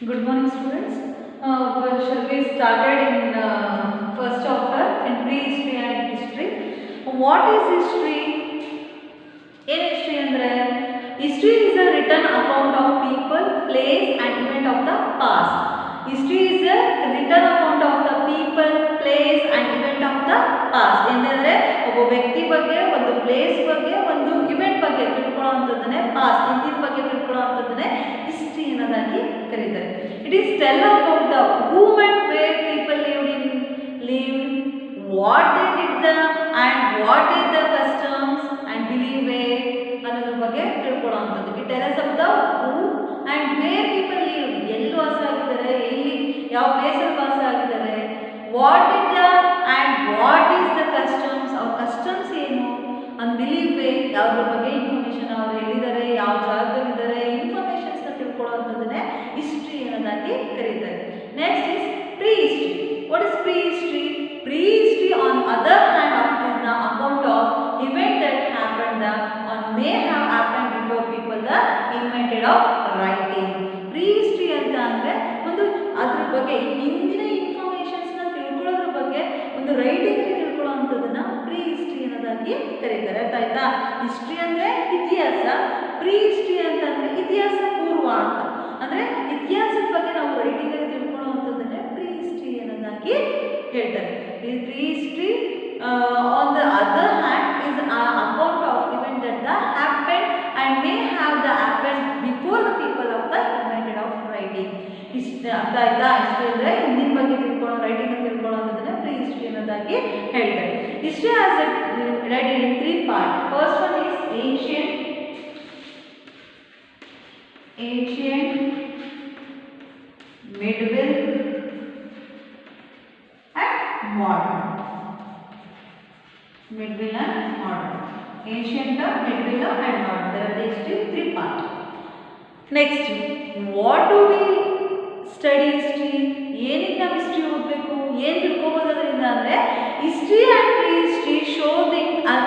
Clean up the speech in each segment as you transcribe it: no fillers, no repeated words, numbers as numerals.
Good morning, students. Shall we started in first chapter in prehistory and history. What is history? In history, andre history is a written account of people, place, and event of the past. History is a written account of the people, place, and event of the past. ಏನಂದ್ರೆ ಒಬ್ಬ ವ್ಯಕ್ತಿ ಬಗ್ಗೆ, ಒಂದು place ಬಗ್ಗೆ, ಒಂದು event ಬಗ್ಗೆ ತಿಳ್ಕೊಳ್ಳುವಂಥದ್ದನ್ನೇ past, ಹಿಂದಿನ ಬಗ್ಗೆ ತಿಳ್ಕೊಳ್ಳುವಂಥದ್ದನ್ನೇ ಹಿಸ್ಟ್ರಿ ಅನ್ನೋದಾಗಿ ಕರೀತಾರೆ. It is tell about the whom and where people lived, what they did the and what is the customs and believe where ಅನ್ನೋದ್ರ ಬಗ್ಗೆ ತಿಳ್ಕೊಳ್ಳುವಂಥದ್ದು. It tells about the who and where people lived, ಎಲ್ಲಿ ವಾಸ ಆಗಿದ್ದಾರೆ, ಎಲ್ಲಿ ಯಾವ ಪ್ಲೇಸಲ್ಲಿ ವಾಸ ಆಗಿದ್ದಾರೆ, what did the and what is the customs, ಅವ್ರ ಕಸ್ಟಮ್ಸ್ ಏನು, and believe where ಯಾವುದ್ರ ಬಗ್ಗೆ ಇನ್ಫಾರ್ಮೇಶನ್, ಅವ್ರು ಎಲ್ಲಿದ್ದಾರೆ, ಯಾವ ಜಾಗದಲ್ಲಿದ್ದಾರೆ, ಇನ್ಫಾರ್ಮೇಶನ್ಸ್ ತಿಳ್ಕೊಳ್ಳುವಂಥದ್ದನ್ನೇ ಹಿಸ್ಟ್ರಿ ಅನ್ನೋದಾಗಿ ಕರೀತಾರೆ. Next is prehistory. What is prehistory? Prehistory on other hand is the account of event that happened or may have happened before people the invented of writing. Prehistory ಅಂತ ಅಂದ್ರೆ ಒಂದು ಅದ್ರ ಬಗ್ಗೆ ಹಿಂದಿನ ಇನ್ಫಾರ್ಮೇಶನ್ಸ್ ನ ತಿಳ್ಕೊಳ್ಳೋದ್ರ ಬಗ್ಗೆ ಒಂದು ರೈಟಿಂಗ್ ತಿಳ್ಕೊಳ್ಳುವಂಥದ್ದನ್ನ prehistory ಅನ್ನೋದಾಗಿ ಕರೀತಾರೆ. ಅರ್ಥ ಆಯ್ತಾ? ಹಿಸ್ಟ್ರಿ ಅಂದ್ರೆ ಇತಿಹಾಸ, prehistory ಅಂತಂದ್ರೆ ಇತಿಹಾಸ ಪೂರ್ವ ಅಂತ. ಅಂದ್ರೆ ಇತಿಹಾಸದ ಬಗ್ಗೆ ನಾವು ರೈಟಿಂಗ್ ಅಲ್ಲಿ ತಿಳ್ಕೊಳ್ಳುವಂಥದ್ದನ್ನೇ prehistory ಅನ್ನೋದಾಗಿ ಹೇಳ್ತಾರೆ. Prehistory on the other hand is an account of event that happened and may have happened before the people of the invented of writing. ಅರ್ಥ ಆಯ್ತಾ? ಹಿಸ್ಟ್ರಿ ಅಂದ್ರೆ ಹಿಂದಿನ ಬಗ್ಗೆ ತಿಳ್ಕೊಳ್ಳೋ, ರೈಟಿಂಗ್ ಅಂತ ತಿಳ್ಕೊಳ್ಳೋದನ್ನ prehistory ಅನ್ನೋದಾಗಿ ಹೇಳ್ತಾರೆ. History has divided in three parts. First one is ancient, medieval and modern. Medieval and modern. Ancient, medieval and modern. There are these three parts. Next, what do we study history? ಏನಕ್ಕೆ ನಾವು history ಓದಬೇಕು, ಏನು ತಿಳ್ಕೊಬೋದು ಅದರಿಂದ ಅಂದರೆ history and prehistory show the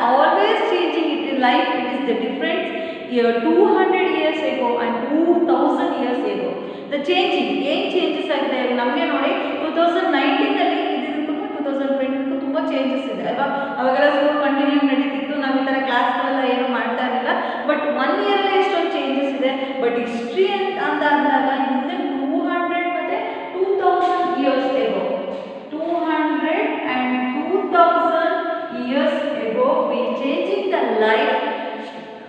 always changing in life. It is the difference 200 years ago and 2000 years ago. The changing, ಏನು changes ಆಗಿದೆ ನಮಗೆ ನೋಡಿ 2019ನಲ್ಲಿ ಇದಕ್ಕೂ 2020ಕ್ಕೂ ತುಂಬ ಚೇಂಜಸ್ ಇದೆ ಅಲ್ವಾ. ಅವಾಗೆಲ್ಲ ಸ್ಕೂಲ್ ಕಂಟಿನ್ಯೂ ನಡೀತಿತ್ತು, ನಾವು ಈ ಥರ ಕ್ಲಾಸ್ಗಳೆಲ್ಲ ಏನು ಮಾಡ್ತಾ ಇರಲಿಲ್ಲ. ಬಟ್ 1 ಇಯರಲ್ಲಿ ಎಷ್ಟೊಂದು ಚೇಂಜಸ್ ಇದೆ. ಬಟ್ ಹಿಸ್ಟ್ರಿ ಅಂತ ಅಂದಾಗ ಹಿಂದೆ 200 ಮತ್ತು 2000 years ago, 200 and 2000 years ago we changing the life.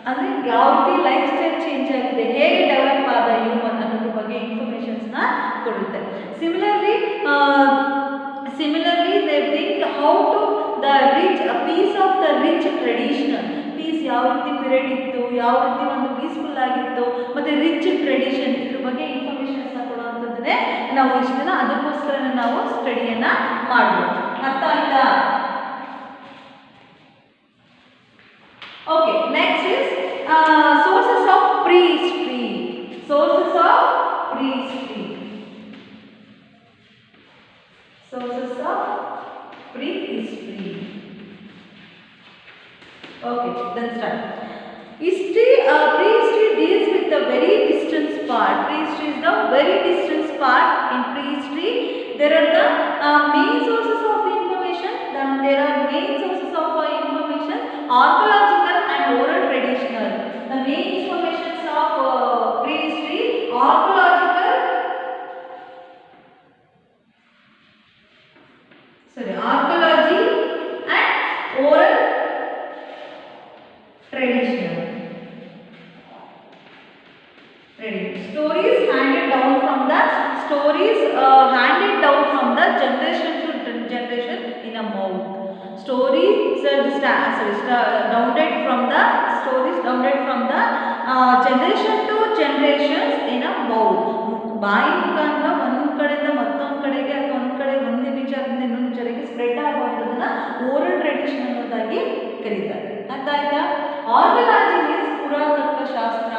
ಅಂದರೆ ಯಾವ ರೀತಿ ಲೈಫ್ ಸ್ಟೈಲ್ ಚೇಂಜ್ ಆಗಿದೆ, ಹೇಗೆ ಡೆವಲಪ್ ಆದ ಹ್ಯೂಮನ್ ಅನ್ನೋದ್ರ ಬಗ್ಗೆ ಇನ್ಫಾರ್ಮೇಷನ್ಸ್ನ ಕೊಡುತ್ತೆ. Similarly they bring how to the rich a piece of the rich traditional piece ಯಾವ ರೀತಿ ಪೀರಿಯಡ್ ಇತ್ತು, ಯಾವ ರೀತಿ ಒಂದು ಪೀಸ್ಫುಲ್ ಆಗಿತ್ತು, ಮತ್ತು ರಿಚ್ ಟ್ರೆಡಿಷನ್ ಇದ್ರ ಬಗ್ಗೆ ಇನ್ಫಾರ್ಮೇಷನ್ಸ್ನ ಕೊಡುವಂಥದ್ದನ್ನೇ ನಾವು ಇಷ್ಟನ್ನ, ಅದಕ್ಕೋಸ್ಕರ ನಾವು ಸ್ಟಡಿಯನ್ನ ಮಾಡಬೇಕು. ಅರ್ಥ ಆಯ್ತಾ? Okay, next is sources of prehistory. Sources of prehistory. Sources of prehistory. Okay, let's start. Prehistory deals with the very distant part. Prehistory is the very distant part in prehistory. There are the main sources of information. Then there are main sources of information: archaeological and oral traditional. The main informations of prehistory: archaeology and oral traditional. Stories handed down from the generation to generation in a mouth. Stories downloaded from the generation to generations in a mouth. ಬಾಯಿ ಮುಖಾಂತರ ಒಂದು ಕಡೆಯಿಂದ ಮತ್ತೊಂದು ಕಡೆಗೆ ಅಥವಾ ಒಂದು ಕಡೆ ಒಂದೇ ವಿಚಾರದಿಂದ ಇನ್ನೊಂದು ವಿಚಾರಕ್ಕೆ ಸ್ಪ್ರೆಡ್ ಆಗುವಂಥದ್ದನ್ನ ಓರಲ್ ಟ್ರೆಡಿಷನ್ ಅನ್ನೋದಾಗಿ ಕರೀತಾರೆ. ಅರ್ಥ ಆಯ್ತಾ? ಆರ್ಕಿಯಾಲಜಿ ಮೀನ್ಸ್ ಪುರಾತತ್ವ ಶಾಸ್ತ್ರ.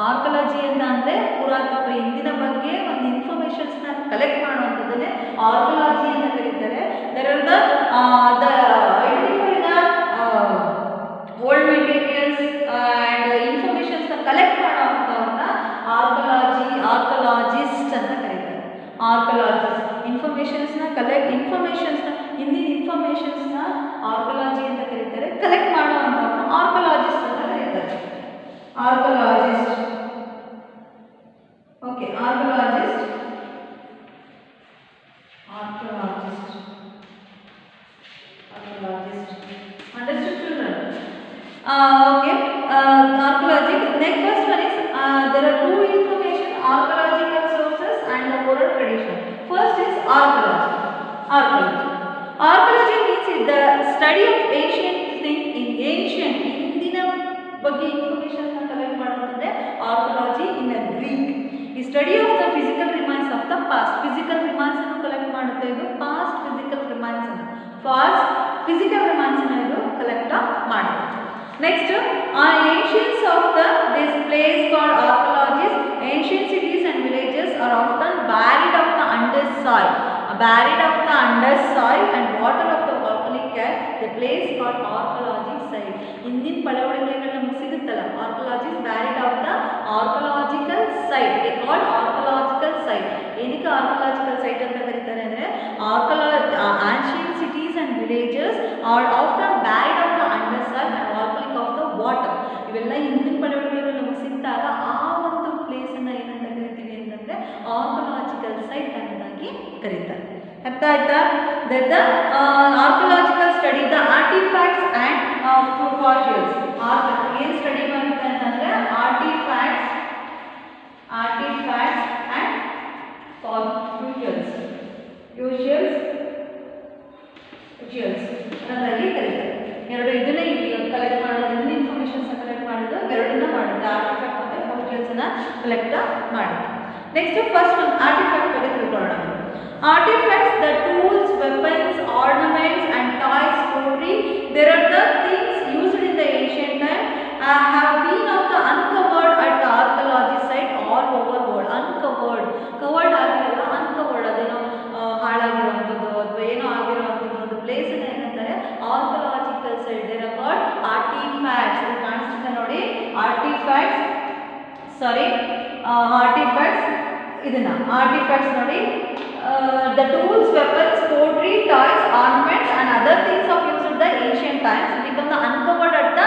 ಆರ್ಕಿಯಾಲಜಿ ಅಂತ ಅಂದರೆ ಪುರಾತತ್ವ, ಹಿಂದಿನ ಬಗ್ಗೆ ಒಂದು ಇನ್ಫಾರ್ಮೇಷನ್ಸ್ನ ಕಲೆಕ್ಟ್ ಮಾಡುವಂಥದ್ದನ್ನೇ ಆರ್ಕಿಯಾಲಜಿ ಅಂತ ಕರೀತಾರೆ. There are the identify the old materials and ಇನ್ಫಾರ್ಮೇಷನ್ಸ್ನ ಕಲೆಕ್ಟ್ ಮಾಡುವಂಥವ್ರನ್ನ archaeologist Archaeologist. Okay, archaeologist. Archaeologist. Archaeologist. Understood, children? Okay. Archaeology. Next first one is there are two information: archaeological sources and the oral tradition. First is archaeology. Archaeology. Archaeology means the study of ancient things in ancient ಹಿಂದಿನ ಬಗ್ಗೆ information collect ಮಾಡುತ್ತದೆ archaeology ಇನ್ ಅ Greek. ಈ study of the physical remains of the past. Physical remains ಅನ್ನು collect ಮಾಡುತ್ತೆ ಇದು. Past physical remains ಅನ್ನು physical remains ಅನ್ನು ಇದು ಕಲೆಕ್ಟ್ ಮಾಡುತ್ತೆ. Next, ancients of this place called archaeologists. Ancient cities and villages are often buried of the under soil. Buried of the under soil and water of the volcanic ash. The place called archaeology site. Indian ಪಳೆಯುಳಿಕೆಗಳು ನಮಗೆ ಸಿಗುತ್ತಲ್ಲ, archaeology is buried of the archaeological site. They called archaeological site. ಏನಕ್ಕೆ archaeological site ಅಂತ ಕರೀತಾರೆ ಅಂದರೆ ancient cities and villages are often buried of the under soil and volcanic of the water. ಇವೆಲ್ಲ ಹಿಂದಿನ ಪಳೆಯುಳಿಕೆಗಳು ನಮಗೆ ಸಿಕ್ಕಿದಾಗ ಆ ಒಂದು ಪ್ಲೇಸ್ ಅನ್ನ ಏನಂತ ಕರಿತೀವಿ ಅಂತಂದ್ರೆ ಆರ್ಕಿಯಾಲಜಿಕಲ್ ಸೈಟ್ ಅಂತಾಗಿ ಕರೀತಾರೆ. ಅರ್ಥ ಆಯ್ತಾ? That the archaeological study the artefacts and fossils. ಏನು ಸ್ಟಡಿ ಮಾಡುತ್ತೆ ಅಂತಂದ್ರೆ ಆರ್ಟಿಫ್ಯಾಕ್ಟ್ಸ್ ಅಂಡ್ ಫ್ಯೂಚರ್ಸ್ ಅನ್ನೋದಾಗಿ ಕರೀತಾರೆ. ಎರಡು ಇದನ್ನೇ ಕಲೆಕ್ಟ್ ಮಾಡೋದು, ಇದನ್ನ ಇನ್ಫಾರ್ಮೇಷನ್ಸ್ ಕಲೆಕ್ಟ್ ಮಾಡೋದು ಎರಡನ್ನ ಮಾಡುತ್ತೆ. ಆರ್ಟಿಫ್ಯಾಕ್ಟ್ ಮತ್ತು ಫ್ಯೂಚರ್ಸ್ ಅನ್ನ ಕಲೆಕ್ಟ್ ಮಾಡುತ್ತೆ. ನೆಕ್ಸ್ಟ್ ಫಸ್ಟ್ ಒಂದು ಆರ್ಟಿಫ್ಯಾಕ್ಟ್ ಬಗ್ಗೆ ತಿಳ್ಕೊಳ್ಳೋಣ. Artifacts, the tools, weapons, ornaments and toys, pottery, there are the things used in the ancient time have been of the uncovered at the archaeology site all over world. Uncovered, covered ಆಗಿರಲ್ಲ, uncovered ಅದೇನೋ ಹಾಳಾಗಿರುವಂಥದ್ದು ಅಥವಾ ಏನೋ ಆಗಿರುವಂಥದ್ದು ಒಂದು place ಅನ್ನ ಏನಂತಾರೆ archaeological site. There are called artifacts. ಇದು ಕಾಣಿಸ್ತಿದೆ ನೋಡಿ, ಆರ್ಟಿಫ್ಯಾಕ್ಟ್ಸ್ ಇದನ್ನ ಆರ್ಟಿಫ್ಯಾಕ್ಟ್ಸ್ ನೋಡಿ. The tools, weapons, pottery, toys, ornaments and other things of use in the ancient times become the uncovered at the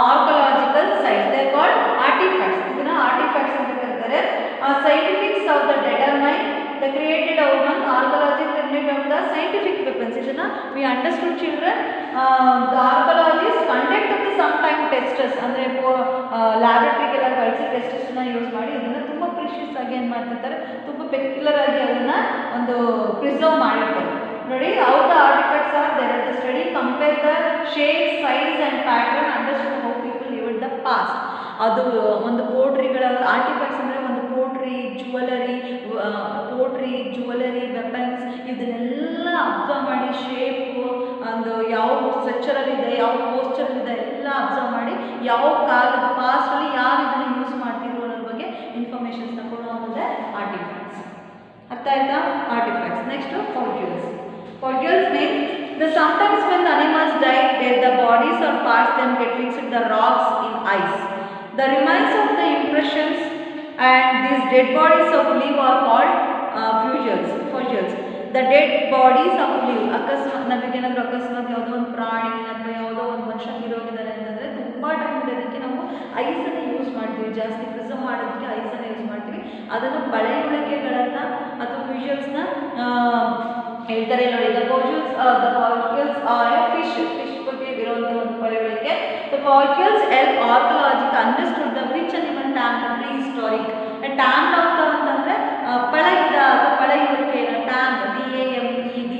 archaeological sites. They are called artifacts. ಇದನ್ನ artifacts ಅಂತ ಕರೀತಾರೆ. Scientifics of the determine the created of one archaeology created of the scientific weapons. ಇದನ್ನ we understood children. The archaeologists conducted the sometime tests ಅಂದ್ರೆ ಲ್ಯಾಬೊರೇಟರಿಗೆಲ್ಲ ಕಳಿಸಿ ಟೆಸ್ಟಸ್ ನ use ಮಾಡಿ ಇದನ್ನ ತುಂಬಾ ಪ್ರಿಷಿಯಸ್ ಆಗಿ ಏನು ಮಾಡ್ತಿರ್ತಾರೆ, ತುಂಬ ಪೆಕ್ಯುಲರ್ ಆಗಿ ಅದನ್ನ ಒಂದು ಪ್ರಿಸರ್ವ್ ಮಾಡಿರ್ತಾರೆ. ನೋಡಿ, how the artifacts are there. The study compare the shape, size and pattern, understand how people lived the past. ಅದು ಒಂದು ಪೋಟ್ರಿಗಳ ಆರ್ಟಿಫ್ಯಾಕ್ಟ್ಸ್ ಅಂದರೆ ಒಂದು ಪೋಟ್ರಿ, ಜುವೆಲರಿ, ವೆಪನ್ಸ್ ಇದನ್ನೆಲ್ಲ ಅಬ್ಸರ್ವ್ ಮಾಡಿ ಶೇಪು, ಒಂದು ಯಾವ ಸ್ಟ್ರಕ್ಚರಲ್ಲಿದೆ, ಯಾವ ಪೋಸ್ಚರಲ್ಲಿದೆ ಎಲ್ಲ ಅಬ್ಸರ್ವ್ ಮಾಡಿ ಯಾವ ಕಾಲದ ಪಾಸ್ಟಲ್ಲಿ ಯಾರು ಇದನ್ನು ಯೂಸ್ ಮಾಡ್ತಿದ್ರು ಅನ್ನೋದ್ರ ಬಗ್ಗೆ ಇನ್ಫಾರ್ಮೇಷನ್ಸ್ನ ಕೊಡುವಂಥದ್ದೇ ಆರ್ಟಿಫ್ಯಾಕ್ಟ್ಸ್. ಅರ್ಥ ಆಯ್ತಾ? Artefacts. Next fossils means the sometimes when the animals die, the bodies or parts them get fixed in the rocks in ice. The remains of the impressions and these dead bodies of leaf are called fossils. The dead bodies of leaf. ಅಕಸ್ಮಾತ್ ನಮಗೇನಾದರೂ ಅಕಸ್ಮಾತ್ ಯಾವುದೋ ಒಂದು ಪ್ರಾಣಿ ಅಥವಾ ಯಾವುದೋ ಒಂದು ಮನುಷ್ಯ ಇರೋಗಿದ್ದಾರೆ ಅಂತಂದರೆ ತುಂಬ ಟೈಮ್ ಇಡೋದಕ್ಕೆ ನಾವು ಐಸನ್ನು ಯೂಸ್ ಮಾಡ್ತೀವಿ, ಜಾಸ್ತಿ ಪ್ರಿಸರ್ವ್ ಮಾಡೋದಕ್ಕೆ ಐಸನ್ನು ಯೂಸ್ ಮಾಡ್ತೀವಿ. ಅದನ್ನು ಪಳೆಯುಳಿಕೆಗಳನ್ನು ಅಥವಾ ಫ್ಯೂಷಲ್ಸ್ನ ಹೇಳ್ತಾರೆ ನೋಡಿ. The fossils are a fish ಬಗ್ಗೆ ಇರುವಂಥ ಒಂದು ಪಳೆಯುಳಿಕೆ. The fossils help archaeological understood the which animal tamed the prehistoric. tamed of the ಅಂತಂದರೆ ಪಳಗಿದ ಅಥವಾ ಪಳೆಯುಳಿಕೆ tamed, TAMED,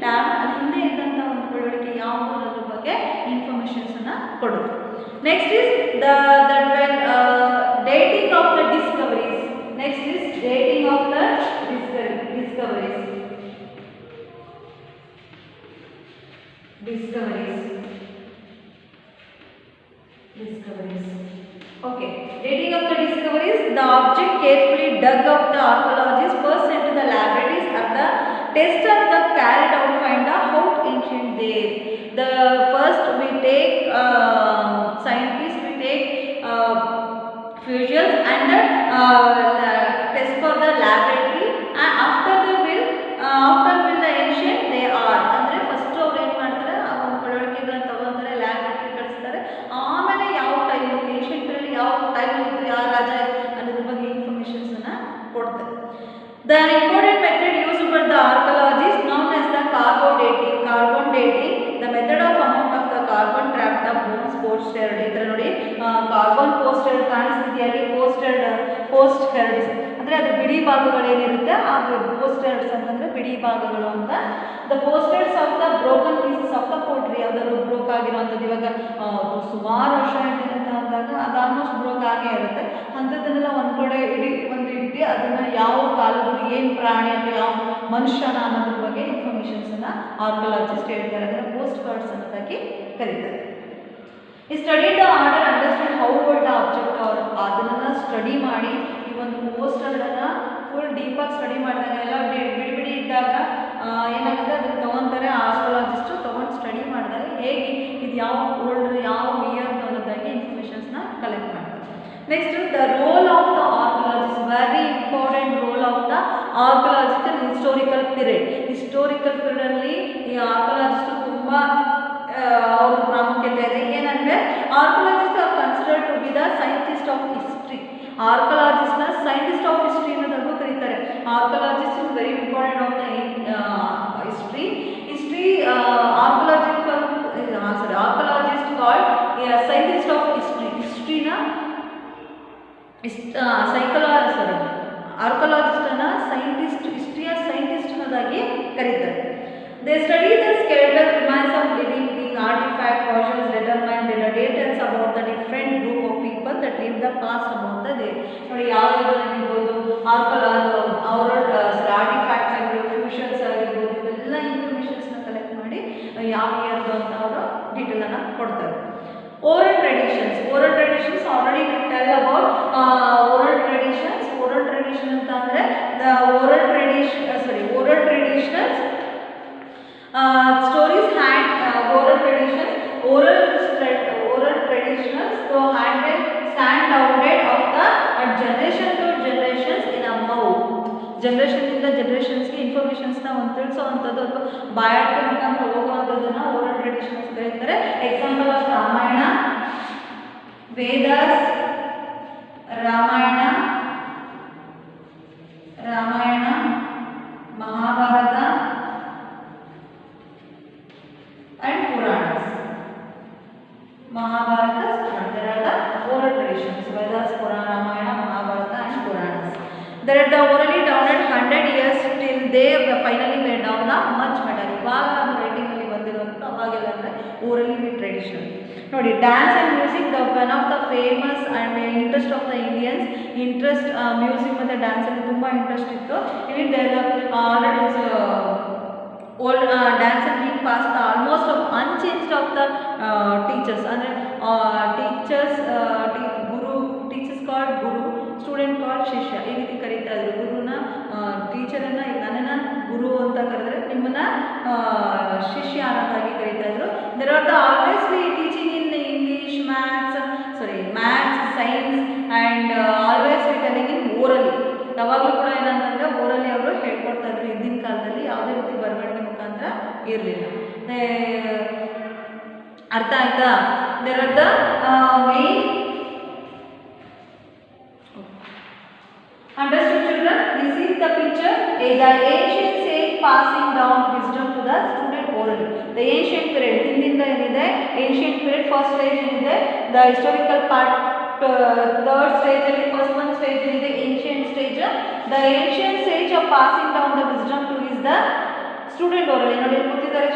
tamed ಅದು ಹಿಂದೆ ಇದ್ದಂಥ ಒಂದು ಪಳೆಯುಳಿಕೆ ಯಾವುದು ಅನ್ನೋದ್ರ ಬಗ್ಗೆ ಇನ್ಫಾರ್ಮೇಷನ್ಸನ್ನು ಕೊಡುತ್ತೆ. Next is dating of the discoveries. Next is dating of the discoveries. Okay, dating of the discoveries. The object carefully dug of the archaeologists first sent to the laboratories at the test of the carried out find out how ancient they. The first we take scientists, we take fusions and the test for the laboratory, and after the will the ancient they are. ಅಂದರೆ first ಅವ್ರು ಏನು ಮಾಡ್ತಾರೆ, ಆ ಒಂದು ಪಳೆಯುಳಿಕೆಗಳನ್ನ ತಗೊಳ್ತಾರೆ, laboratory ಕಳಿಸ್ತಾರೆ. ಆಮೇಲೆ ಯಾವ ಟೈಮ್ ಏನ್ಷಿಯಂಟಲ್ಲಿ ಯಾವ ಪೋಸ್ಟ್ ಹೆರ್ಡ್ಸ್ ಅಂದರೆ ಅದು ಬಿಡಿ ಭಾಗಗಳೇನಿರುತ್ತೆ ಆ ಪೋಸ್ಟ್ ಹೆರ್ಡ್ಸ್ ಅಂತಂದರೆ ಬಿಡಿ ಭಾಗಗಳು ಅಂತ. The potsherds of the broken pieces of the pottery, ಯಾವ್ದಾದ್ರು ಬ್ರೋಕ್ ಆಗಿರೋಂಥದ್ದು ಇವಾಗ ಸುಮಾರು ವರ್ಷ ಆಯ್ತು ಅಂತ ಅಂದಾಗ ಅದು ಆಲ್ಮೋಸ್ಟ್ ಬ್ರೋಕ್ ಆಗೇ ಇರುತ್ತೆ. ಅಂಥದ್ದನ್ನೆಲ್ಲ ಒಂದು ಕಡೆ ಇಟ್ಟು ಅದನ್ನು ಯಾವ ಕಾಲದ್ದು ಏನು ಪ್ರಾಣಿ ಅಥವಾ ಯಾವ ಮನುಷ್ಯನ ಅನ್ನೋದ್ರ ಬಗ್ಗೆ ಇನ್ಫಾರ್ಮೇಷನ್ಸನ್ನು ಆರ್ಕಿಯಾಲಜಿಸ್ಟ್ ಹೇಳ್ತಾರೆ, ಅದನ್ನು ಪೋಸ್ಟ್ ಕಾರ್ಡ್ಸ್ ಅನ್ನೋದಾಗಿ ಕರೀತಾರೆ. ಈ study the order understand how old the object ಅವ್ರು ಅದನ್ನು ಸ್ಟಡಿ ಮಾಡಿ ಈ ಒಂದು ಪೋಸ್ಟರ್ಗಳನ್ನು ಫುಲ್ ಡೀಪಾಗಿ ಸ್ಟಡಿ ಮಾಡಿದಾಗ ಎಲ್ಲ ಬಿಡಿ ಇದ್ದಾಗ ಏನಾಗುತ್ತೆ ಅದನ್ನು ತೊಗೊತಾರೆ ಆರ್ಕಿಯಾಲಜಿಸ್ಟು ತೊಗೊಂಡು ಸ್ಟಡಿ ಮಾಡಿದಾಗ ಹೇಗೆ ಇದು ಯಾವ ಓಲ್ಡ್ ಯಾವ ಇಯರ್ ಅನ್ನೋದಾಗಿ ಇನ್ಫಾರ್ಮೇಷನ್ಸ್ನ ಕಲೆಕ್ಟ್ ಮಾಡ್ತಾರೆ. Next the role of the archaeologist, very important role of the archaeologist in historical period. Historical ಪೀರಿಯಡಲ್ಲಿ ಈ ಆರ್ಕಿಯಾಲಜಿಸ್ಟ್ ತುಂಬ ಅವ್ರ ಪ್ರಾಮುಖ್ಯತೆ ಇದೆ. ಏನಂದರೆ archaeologist are considered to be the scientist of history. ಆರ್ಕಿಯಾಲಜಿಸ್ಟ್ನ ಸೈಂಟಿಸ್ಟ್ ಆಫ್ ಹಿಸ್ಟ್ರಿ ಅನ್ನೋದನ್ನು ಕರೀತಾರೆ. Archaeologist is very important of the history. Archaeologist called scientist of history. ಹಿಸ್ಟ್ರಿನ ಆರ್ಕಿಯಾಲಜಿಸ್ಟನ್ನು ಸೈಂಟಿಸ್ಟ್, ಹಿಸ್ಟ್ರಿಯ ಸೈಂಟಿಸ್ಟ್ ಅನ್ನೋದಾಗಿ ಕರೀತಾರೆ. They study the skeletal remains of living being, artifact, fossils, determine the details about the different group of people that lived the past about the day. ನೋಡಿ ಯಾವ್ದು ಆಗಿರ್ಬೋದು ಅವರ artefacts ಆಗಿರ್ಬೋದು, ಫ್ಯೂಷನ್ಸ್ ಆಗಿರ್ಬೋದು, ಇವೆಲ್ಲ ಇನ್ಫಾರ್ಮೇಷನ್ಸ್ನ ಕಲೆಕ್ಟ್ ಮಾಡಿ ಯಾವ ಇಯರ್ದು ಅಂತ ಅವರು ಡೀಟೇಲನ್ನು ಕೊಡ್ತಾರೆ. Oral traditions. Oral traditions already tell about oral traditions. Oral tradition ಅಂತ ಅಂದರೆ oral traditionals stories oral traditions so handed downloaded of the generation to generations in a mouth. Generation ಇಂದ ಜನರೇಷನ್ಸ್ಗೆ ಇನ್ಫಾರ್ಮೇಷನ್ಸ್ನ ಒಂದು ತಿಳಿಸೋವಂಥದ್ದು ಅಥವಾ ಬಾಯಾರಿಕೆ ಮುಖಾಂತರ ಹೋಗುವಂಥದ್ದನ್ನು ಓರಲ್ ಟ್ರೆಡಿಷನ್ಸ್ ಕರೀತಾರೆ. Example of Ramayana, Vedas, Ramayana, Mahabharata and Puranas. Mahabharata, there are the oral traditions. Vedas, Purana, Ramayana, Mahabharata and Puranas. There are the orally downloaded 100 years till they finally were down the much better. ಇವಾಗ writing ಅಲ್ಲಿ ಬಂದಿರೋಂಥ ಅವಾಗೆಲ್ಲ ಅಂದರೆ orally tradition. ನೋಡಿ dance and music the one of the famous and interest of the Indians. Music ಮತ್ತು ಡ್ಯಾನ್ಸಲ್ಲಿ ತುಂಬ interest ಇತ್ತು. ಇಲ್ಲಿ already old dance and being passed almost of unchanged of the teachers ಅಂದರೆ teachers called guru, student called ಶಿಷ್ಯ, ಈ ರೀತಿ ಕರೀತಾ ಇದ್ರು. ಗುರುನ ಟೀಚರನ್ನು ನನ್ನನ್ನು ಗುರು ಅಂತ ಕರೆದ್ರೆ ನಿಮ್ಮನ್ನ ಶಿಷ್ಯ ಅನ್ನೋದಾಗಿ ಕರೀತಾ ಇದ್ರು. there are the always be teaching in English, maths, science and always be telling in orally. ಯಾವಾಗಲೂ ಕೂಡ ಏನಂತಂದರೆ ಓರಲ್ಲಿ ಅವರು ಹೇಳ್ಕೊಡ್ತಾ ಇದ್ರು. ಹಿಂದಿನ ಕಾಲದಲ್ಲಿ ಯಾವುದೇ ರೀತಿ ಬರವಣಿಗೆ ಮುಖಾಂತರ ಇರಲಿಲ್ಲ. ಅರ್ಥ ಆಯ್ತಾ? There are the main understood children. This is the picture. The ancient sage passing down wisdom to the student orally. The ancient period ಹಿಂದಿಂದ ಏನಿದೆ ancient period first stage ಏನಿದೆ the historical part third stage ಅಲ್ಲಿ first one stage ಏನಿದೆ ancient stage. The ancient sage of passing down the wisdom to is the student orally. ನೋಡಿ ಕೂತಿದ್ದಾರೆ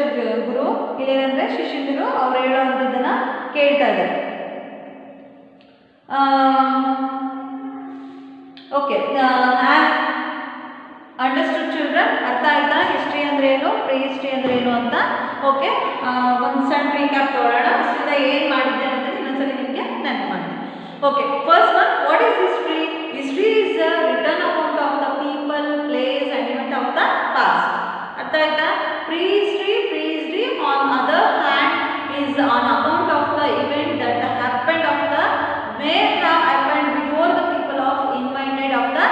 ಗುರು, ಇಲ್ಲೇನಂದ್ರೆ ಶಿಷ್ಯಂದಿರು ಅವ್ರು ಹೇಳುವಂಥದ್ದನ್ನು ಕೇಳ್ತಾ ಇದ್ದಾರೆ. Okay, understood children. ಅರ್ಥ ಆಯ್ತಾ ಹಿಸ್ಟ್ರಿ ಅಂದರೆ ಏನು, ಪ್ರೀ ಹಿಸ್ಟ್ರಿ ಅಂದರೆ ಏನು ಅಂತ? ಓಕೆ, ಒಂದು ಸಣ್ಣ ರೀಕ್ಯಾಪ್ ತಗೊಳ್ಳೋಣ. ಫಸ್ಟಿಂದ ಏನು ಮಾಡಿದ್ದೆ ಅಂತ ಇನ್ನೊಂದ್ಸಲಿ ನಿಮಗೆ ನೆನಪು ಮಾಡ್ತೀನಿ. Okay, first one, what is history? History is a return account of the people, place and event of the past. ಅರ್ಥ ಆಯ್ತಾ? Pre history on other hand is an account of the event that happened of the may have happened before the people of invented of the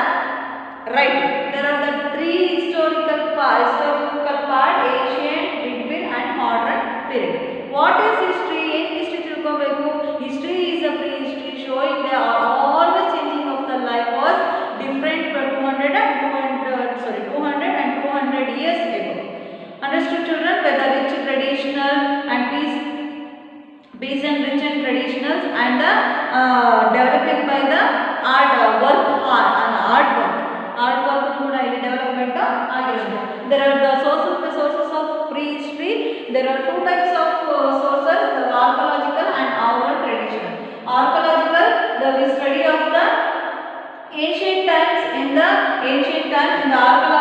writing. There are the three historical part, ancient, medieval and modern period. What is history? History ತಿಳ್ಕೊಬೇಕು. History is a prehistory showing the always changing of the life was different for 200 and 200 years ago. Understood children? Whether rich traditional and peace and rich and traditionals and the developing by the art work art work ಕೂಡ ಇಲ್ಲಿ development ಆಗಿರುತ್ತೆ. There are the sources of prehistory. There are two types of sources, the archaeological and oral traditional. Archaeological, the study of the ancient times. In the ancient times, in the archaeological